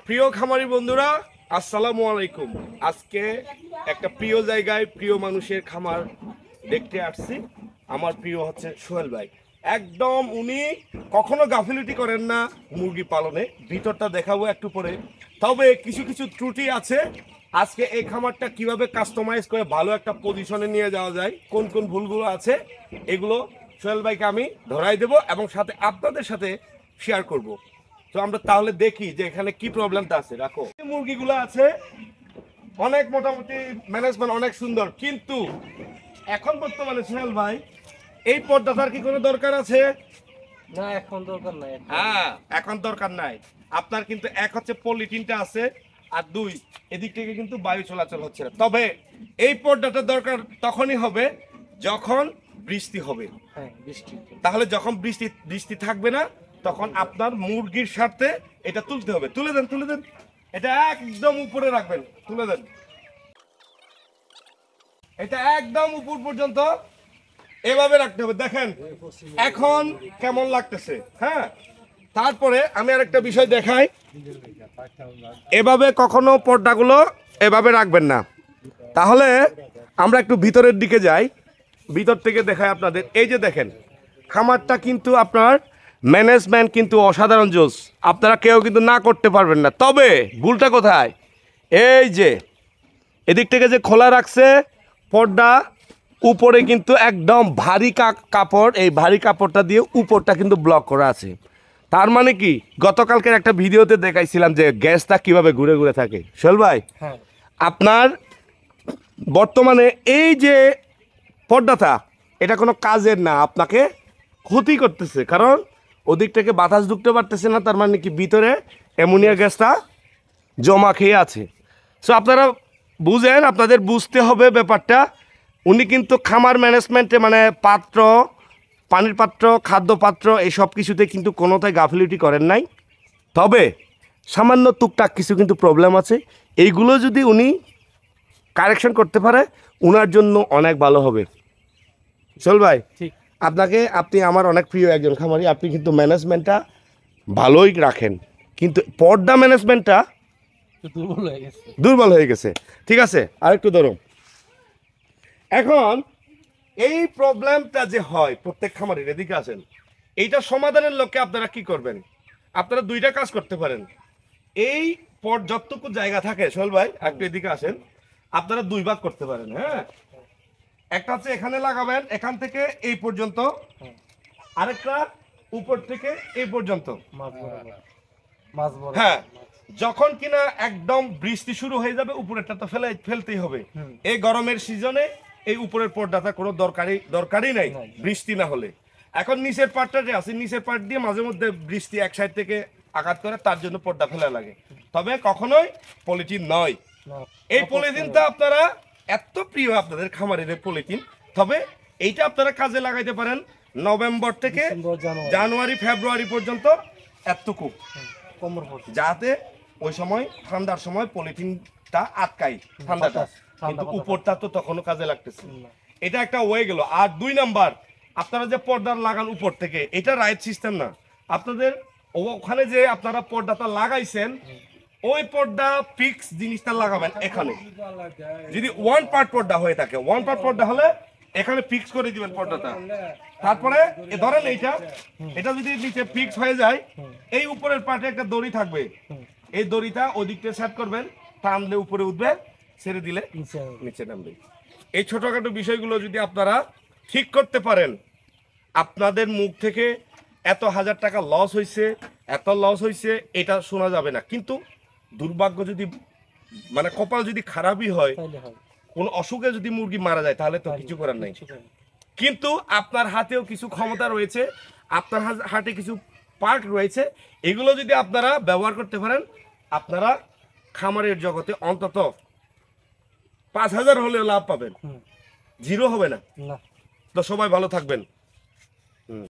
প্রিয় খামারি বন্ধুরা, আসসালামু আলাইকুম। আজকে একটা প্রিয় জায়গায় প্রিয় মানুষের খামার দেখতে আসছি। আমার প্রিয় হচ্ছে সোহেল ভাই। একদম উনি কখনো গাফিলতি করেন না মুরগি পালনে। ভিতরটা দেখাবো একটু পরে। তবে কিছু কিছু ত্রুটি আছে। আজকে এই খামারটা কিভাবে কাস্টমাইজ করে ভালো একটা পজিশনে নিয়ে যাওয়া যায়, কোন কোন ভুলগুলো আছে, এগুলো সোহেল ভাইকে আমি ধরাই দেব এবং সাথে আপনাদের সাথে শেয়ার করব। তো আমরা তাহলে দেখি যে এখানে কি প্রবলেমটা আছে। রাখো, মুরগিগুলো আছে অনেক মোটামুটি ম্যানেজমেন্ট অনেক সুন্দর, কিন্তু এখন বর্তমানে সোহেল ভাই এই পর্দাটার কি কোনো দরকার আছে? না, এখন দরকার নাই। হ্যাঁ, এখন দরকার নাই। আপনার কিন্তু এক হচ্ছে পলিথিনটা আছে, আর দুই এদিক থেকে কিন্তু বায়ু চলাচল হচ্ছে না। তবে এই পর্দাটা দরকার তখনই হবে যখন বৃষ্টি হবে। হ্যাঁ, বৃষ্টি। তাহলে যখন বৃষ্টি থাকবে না, তখন আপনার মুরগির স্বার্থে এটা তুলতে হবে। তুলে দেন, তুলে দেন, এটা একদম উপরে রাখবেন, তুলে দেন। এটা একদম উপর পর্যন্ত এভাবে রাখতে হবে। দেখেন এখন কেমন লাগতেছে। হ্যাঁ, তারপরে আমি আরেকটা বিষয় দেখাই। এভাবে কখনো পর্দাগুলো এভাবে রাখবেন না। তাহলে আমরা একটু ভিতরের দিকে যাই, ভিতর থেকে দেখাই আপনাদের। এই যে দেখেন, খামারটা কিন্তু আপনার ম্যানেজমেন্ট কিন্তু অসাধারণ জোস, আপনারা কেউ কিন্তু না করতে পারবেন না। তবে ভুলটা কোথায়? এই যে এদিক থেকে যে খোলা রাখছে পর্দা, উপরে কিন্তু একদম ভারী কাপড়, এই ভারী কাপড়টা দিয়ে উপরটা কিন্তু ব্লক করা আছে। তার মানে কি, গতকালকের একটা ভিডিওতে দেখাইছিলাম যে গ্যাসটা কিভাবে ঘুরে ঘুরে থাকে। সোহেল ভাই, আপনার বর্তমানে এই যে পর্দাটা, এটা কোনো কাজের না, আপনাকে ক্ষতি করতেছে। কারণ ওদিক থেকে বাতাস ঢুকতে পারতেছে না, তার মানে কি ভিতরে অ্যামোনিয়া গ্যাসটা জমা খেয়ে আছে। সো আপনারা বুঝেন, আপনাদের বুঝতে হবে ব্যাপারটা। উনি কিন্তু খামার ম্যানেজমেন্টে মানে পাত্র, পানির পাত্র, খাদ্য পাত্র, এই সব কিছুতে কিন্তু কোনোটাই গাফিলতি করেন নাই। তবে সামান্য টুকটাক কিছু কিন্তু প্রবলেম আছে। এইগুলো যদি উনি কারেকশন করতে পারে, ওনার জন্য অনেক ভালো হবে। সোহেল ভাই, ঠিক। আপনি আমার অনেক প্রিয় একজন খামারি। আপনি কিন্তু ম্যানেজমেন্টটা ভালোই রাখেন, কিন্তু পর্দা ম্যানেজমেন্টটা দুর্বল হয়ে গেছে। ঠিক আছে, আরেকটু ধরো। এখন এই প্রবলেমটা যে হয় প্রত্যেক খামারের, এদিকে আসেন, এইটা সমাধানের লক্ষ্যে আপনারা কি করবেন? আপনারা দুইটা কাজ করতে পারেন। এই পর যতটুকু জায়গা থাকে, সোহেল ভাই একটু এদিকে আসেন, আপনারা দুই ভাগ করতে পারেন। হ্যাঁ, একটা হচ্ছে এখানে লাগাবেন, এখান থেকে এই পর্যন্ত, আরেকটা উপর থেকে এই পর্যন্ত। হ্যাঁ, যখন কিনা একদম বৃষ্টি শুরু হয়ে যাবে, উপরেরটা তো ফেলতেই হবে। এই গরমের সিজনে এই উপরের পর্দাটা কোনো দরকারই নাই বৃষ্টি না হলে। এখন নিচের পার্টটা যে আছে, নিচের পার্ট দিয়ে মাঝে মধ্যে বৃষ্টি এক সাইড থেকে আঘাত করে, তার জন্য পর্দা ফেলা লাগে। তবে কখনোই পলিথিন নয়। এই পলিথিনটা আপনারা এত প্রিয় আপনাদের খামারের পলিথিন, তবে এইটা আপনারা কাজে লাগাইতে পারেন নভেম্বর থেকে জানুয়ারি ফেব্রুয়ারি পর্যন্ত, এতটুকু, যাতে ওই সময় ঠান্ডার সময় পলিথিনটা আটকায় ঠান্ডাটা, কিন্তু উপরটা তো তখনও কাজে লাগতেছে। এটা একটা হয়ে গেল। আর দুই নাম্বার, আপনারা যে পর্দা লাগান উপর থেকে, এটা রাইট সিস্টেম না। আপনাদের ওখানে যে আপনারা পর্দাটা লাগাইছেন, ওই পর্দা ফিক্স জিনিসটা লাগাবেন এখানে। যদি ওয়ান পার্ট পর্দা হয়ে থাকে, ওয়ান পার্ট পর্দা হলে এখানে ফিক্স করে দিবেন পর্দাটা। তারপরে ধরেন এটা যদি নিচে ফিক্স হয়ে যায়, এই উপরের পার্টে একটা দড়ি থাকবে, এই দড়িটা ওই দিকটা সেট করবেন, টানলে উপরে উঠবে, ছেড়ে দিলে নিচে নামবে। এই ছোটখাটো বিষয়গুলো যদি আপনারা ঠিক করতে পারেন, আপনাদের মুখ থেকে এত হাজার টাকা লস হয়েছে, এত লস হয়েছে, এটা শোনা যাবে না। কিন্তু দুর্ভাগ্য যদি মানে কপাল যদি খারাপই হয়, কোন অসুখে যদি মুরগি মারা যায়, তাহলে তো কিছু করার নাই। কিন্তু আপনার হাতেও কিছু ক্ষমতা রয়েছে, আপনার হাতে কিছু পার্ট রয়েছে, এগুলো যদি আপনারা ব্যবহার করতে পারেন, আপনারা খামারের জগতে অন্তত ৫,০০০ হলেও লাভ পাবেন, জিরো হবে না। তো সবাই ভালো থাকবেন।